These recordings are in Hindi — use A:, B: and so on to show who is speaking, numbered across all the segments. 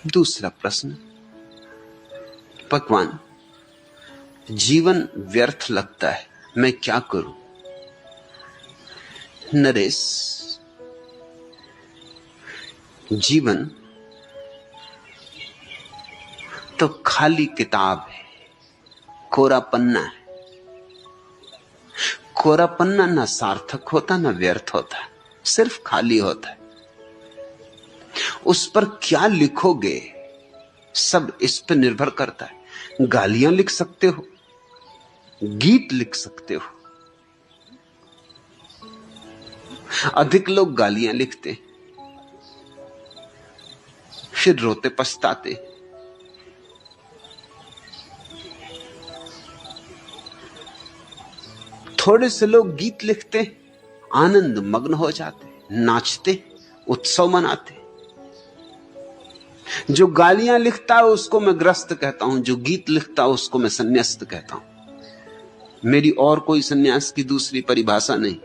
A: दूसरा प्रश्न, भगवान जीवन व्यर्थ लगता है, मैं क्या करूं? नरेश, जीवन तो खाली किताब है, कोरा पन्ना है। कोरा पन्ना ना सार्थक होता ना व्यर्थ होता, सिर्फ खाली होता है। उस पर क्या लिखोगे सब इस पर निर्भर करता है। गालियां लिख सकते हो, गीत लिख सकते हो। अधिक लोग गालियां लिखते फिर रोते पछताते। थोड़े से लोग गीत लिखते, आनंद मग्न हो जाते, नाचते, उत्सव मनाते। जो गालियां लिखता है उसको मैं ग्रस्त कहता हूं, जो गीत लिखता है उसको मैं संन्यास्त कहता हूं। मेरी और कोई संन्यास की दूसरी परिभाषा नहीं।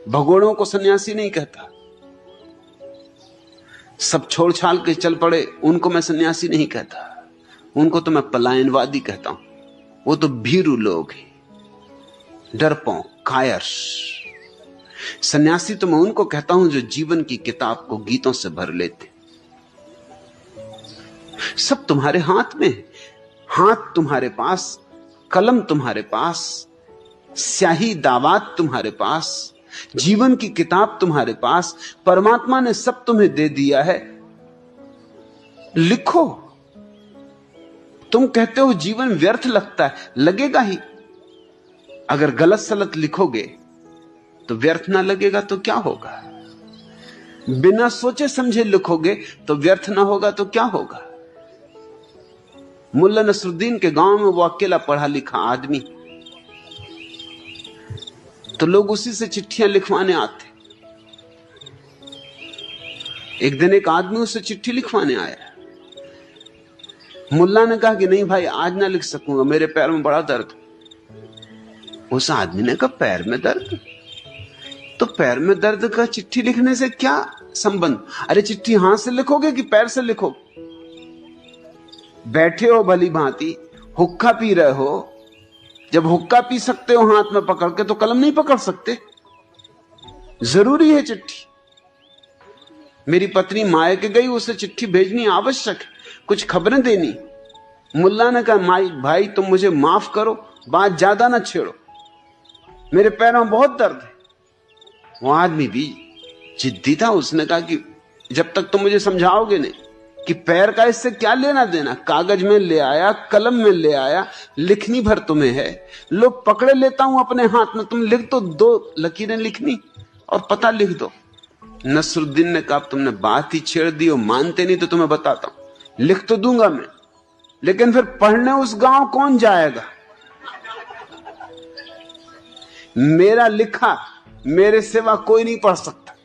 A: भगोड़ों को सन्यासी नहीं कहता, सब छोड़ छाड़ के चल पड़े उनको मैं सन्यासी नहीं कहता, उनको तो मैं पलायनवादी कहता हूं। वो तो भीरू लोग हैं, डरपोक, कायर। सन्यासी तो मैं उनको कहता हूं जो जीवन की किताब को गीतों से भर लेते। सब तुम्हारे हाथ में, हाथ तुम्हारे पास, कलम तुम्हारे पास, स्याही दावात तुम्हारे पास, जीवन की किताब तुम्हारे पास। परमात्मा ने सब तुम्हें दे दिया है, लिखो। तुम कहते हो जीवन व्यर्थ लगता है, लगेगा ही। अगर गलत सलत लिखोगे तो व्यर्थ ना लगेगा तो क्या होगा? बिना सोचे समझे लिखोगे तो व्यर्थ ना होगा तो क्या होगा? मुल्ला नसरुद्दीन के गांव में वो अकेला पढ़ा लिखा आदमी, तो लोग उसी से चिट्ठियां लिखवाने आते। एक दिन एक आदमी उससे चिट्ठी लिखवाने आया। मुल्ला ने कहा कि नहीं भाई, आज ना लिख सकूंगा, मेरे पैर में बड़ा दर्द। उस आदमी ने कहा पैर में दर्द? तो पैर में दर्द का चिट्ठी लिखने से क्या संबंध? अरे चिट्ठी हाथ से लिखोगे कि पैर से लिखोगे? बैठे हो भली भांति, हुक्का पी रहे हो, जब हुक्का पी सकते हो हाथ में पकड़ के तो कलम नहीं पकड़ सकते? जरूरी है चिट्ठी। मेरी पत्नी मायके गई, उसे चिट्ठी भेजनी आवश्यक है, कुछ खबरें देनी। मुल्ला ने कहा माई भाई तुम मुझे माफ करो, बात ज्यादा ना छेड़ो, मेरे पैरों में बहुत दर्द है। वो आदमी भी जिद्दी था, उसने कहा कि जब तक तुम मुझे समझाओगे नहीं कि पैर का इससे क्या लेना देना। कागज में ले आया, कलम में ले आया, लिखनी भर तुम्हें है, लो पकड़े लेता हूं अपने हाथ में, तुम लिख दो, 2 लकीरें लिखनी और पता लिख दो। नसरुद्दीन ने कहा तुमने बात ही छेड़ दी और मानते नहीं तो तुम्हें बताता हूं, लिख तो दूंगा मैं, लेकिन फिर पढ़ने उस गांव कौन जाएगा? मेरा लिखा मेरे सिवा कोई नहीं पढ़ सकता।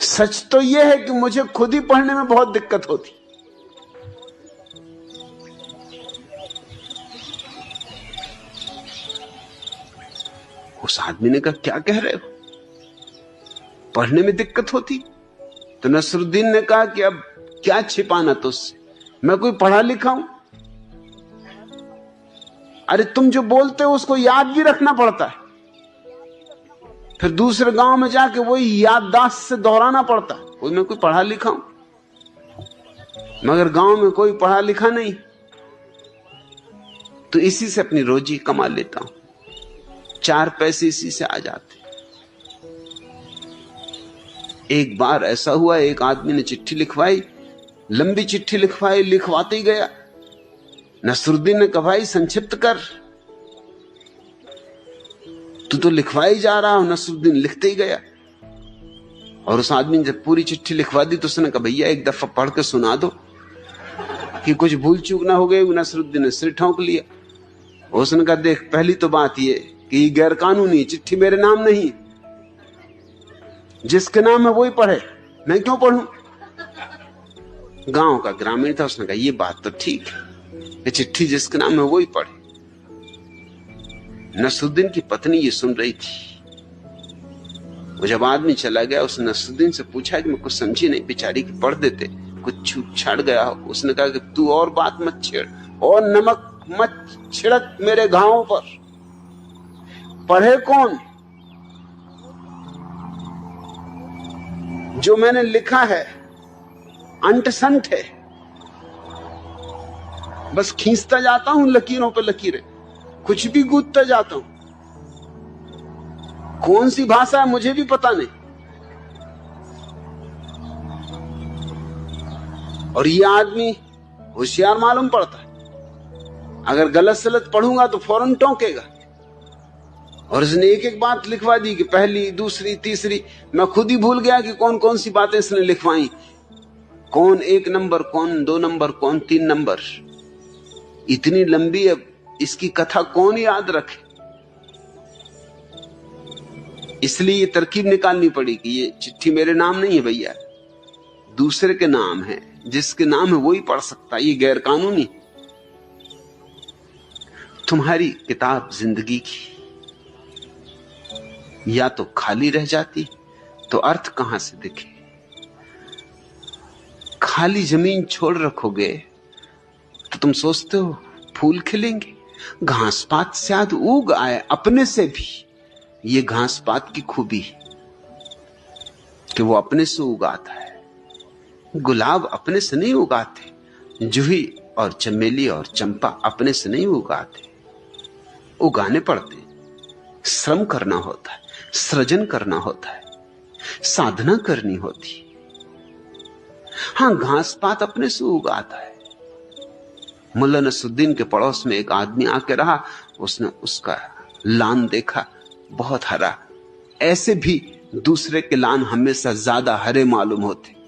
A: सच तो यह है कि मुझे खुद ही पढ़ने में बहुत दिक्कत होती। उस आदमी ने कहा क्या कह रहे हो, पढ़ने में दिक्कत होती? तो नसरुद्दीन ने कहा कि अब क्या छिपाना तुझसे, मैं कोई पढ़ा लिखा हूं? अरे तुम जो बोलते हो उसको याद भी रखना पड़ता है, फिर दूसरे गांव में जाके वही याददाश्त से दोहराना पड़ता है। कोई मैं कोई पढ़ा लिखा हूं? मगर गांव में कोई पढ़ा लिखा नहीं, तो इसी से अपनी रोजी कमा लेता हूं, 4 पैसे इसी से आ जाते। एक बार ऐसा हुआ, एक आदमी ने चिट्ठी लिखवाई, लंबी चिट्ठी लिखवाई, लिखवाते ही गया। नसरुद्दीन ने कहा भाई संक्षिप्त कर, तू तो लिखवाई जा रहा हो। नसरुद्दीन लिखते ही गया, और उस आदमी ने जब पूरी चिट्ठी लिखवा दी तो उसने कहा भैया एक दफा पढ़ के सुना दो कि कुछ भूल चूक ना हो गई। नसरुद्दीन ने सिर ठोंक लिया। उसने कहा देख, पहली तो बात ये कि गैर कानूनी चिट्ठी मेरे नाम नहीं, जिसके नाम है वही पढ़े, मैं क्यों पढ़ूं? गांव का ग्रामीण था, उसने कहा ये बात तो ठीक है, चिट्ठी जिसके नाम है वही पढ़े। नसरुद्दीन की पत्नी ये सुन रही थी, वो जब आदमी चला गया, उसने नसरुद्दीन से पूछा कि मैं कुछ समझी नहीं, बेचारी की पढ़ देते, कुछ छूट छाड़ गया हो। उसने कहा कि तू और बात मत छेड़ और नमक मत छिड़क मेरे घावों पर। पढ़े कौन? जो मैंने लिखा है अंट संट है, बस खींचता जाता हूं लकीरों पर लकीरें, कुछ भी गूंथता जाता हूं। कौन सी भाषा है मुझे भी पता नहीं। और ये आदमी होशियार मालूम पड़ता है, अगर गलत सलत पढ़ूंगा तो फौरन टोकेगा। और इसने एक एक बात लिखवा दी कि पहली, दूसरी, तीसरी। मैं खुद ही भूल गया कि कौन कौन सी बातें इसने लिखवाई, कौन 1 नंबर, कौन 2 नंबर, कौन 3 नंबर। इतनी लंबी, अब इसकी कथा कौन याद रखे। इसलिए ये तरकीब निकालनी पड़ी कि ये चिट्ठी मेरे नाम नहीं है भैया, दूसरे के नाम है। जिसके नाम है वही पढ़ सकता है, ये गैर कानूनी। तुम्हारी किताब जिंदगी की या तो खाली रह जाती तो अर्थ कहां से दिखे। खाली जमीन छोड़ रखोगे तो तुम सोचते हो फूल खिलेंगे, घास पात शायद उग आए अपने से भी। ये घास पात की खूबी है कि वो अपने से उगाता है। गुलाब अपने से नहीं उगाते, जूही और चमेली और चंपा अपने से नहीं उगाते, उगाने पड़ते। श्रम करना होता है, सृजन करना होता है, साधना करनी होती। हां, घास पात अपने से उगाता है। मुल्ला नसरुद्दीन के पड़ोस में एक आदमी आके रहा, उसने उसका लान देखा, बहुत हरा। ऐसे भी दूसरे के लान हमेशा ज्यादा हरे मालूम होते।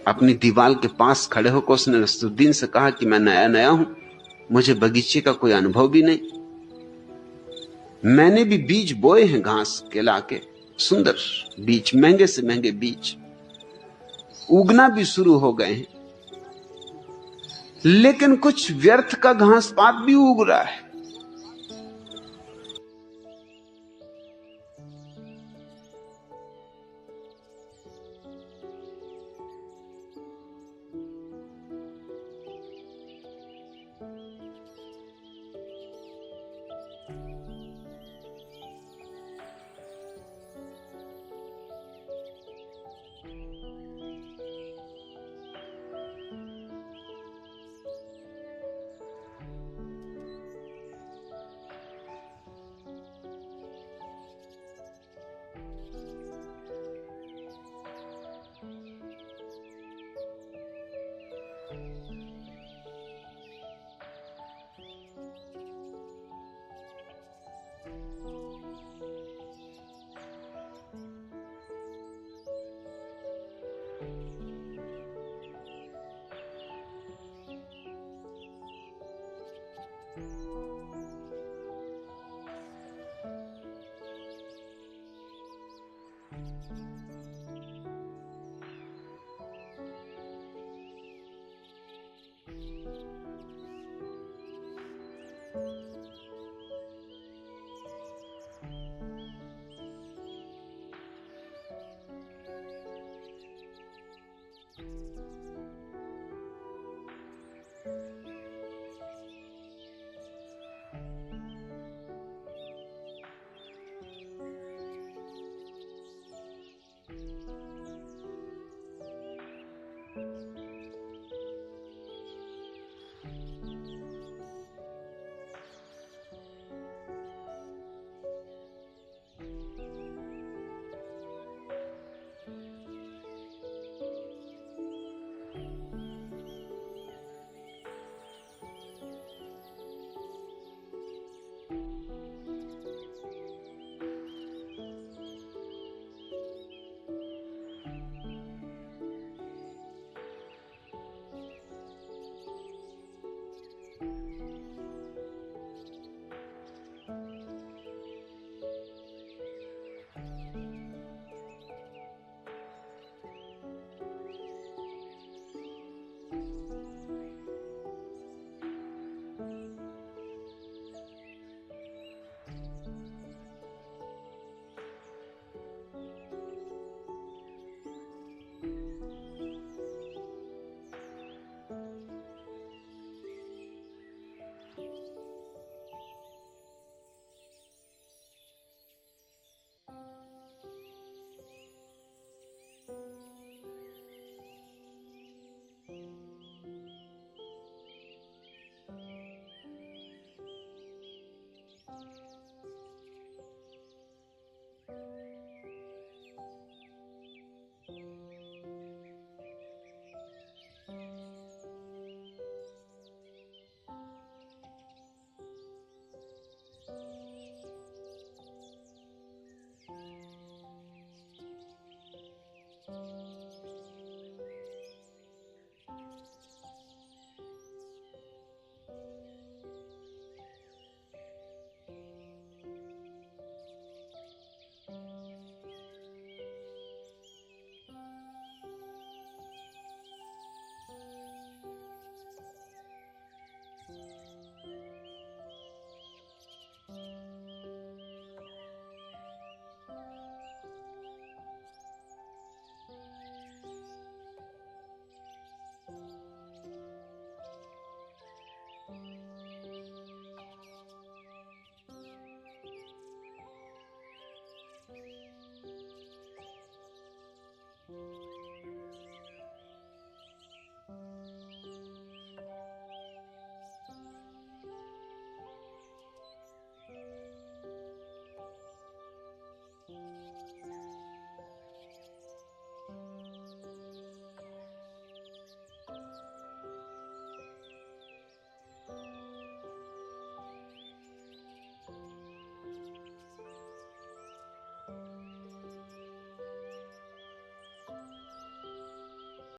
A: अपनी दीवार के पास खड़े होकर उसने नसरुद्दीन से कहा कि मैं नया नया हूं, मुझे बगीचे का कोई अनुभव भी नहीं। मैंने भी बीज बोए हैं घास के लाके, सुंदर बीज, महंगे से महंगे बीज, उगना भी शुरू हो गए हैं। लेकिन कुछ व्यर्थ का घास पात भी उग रहा है।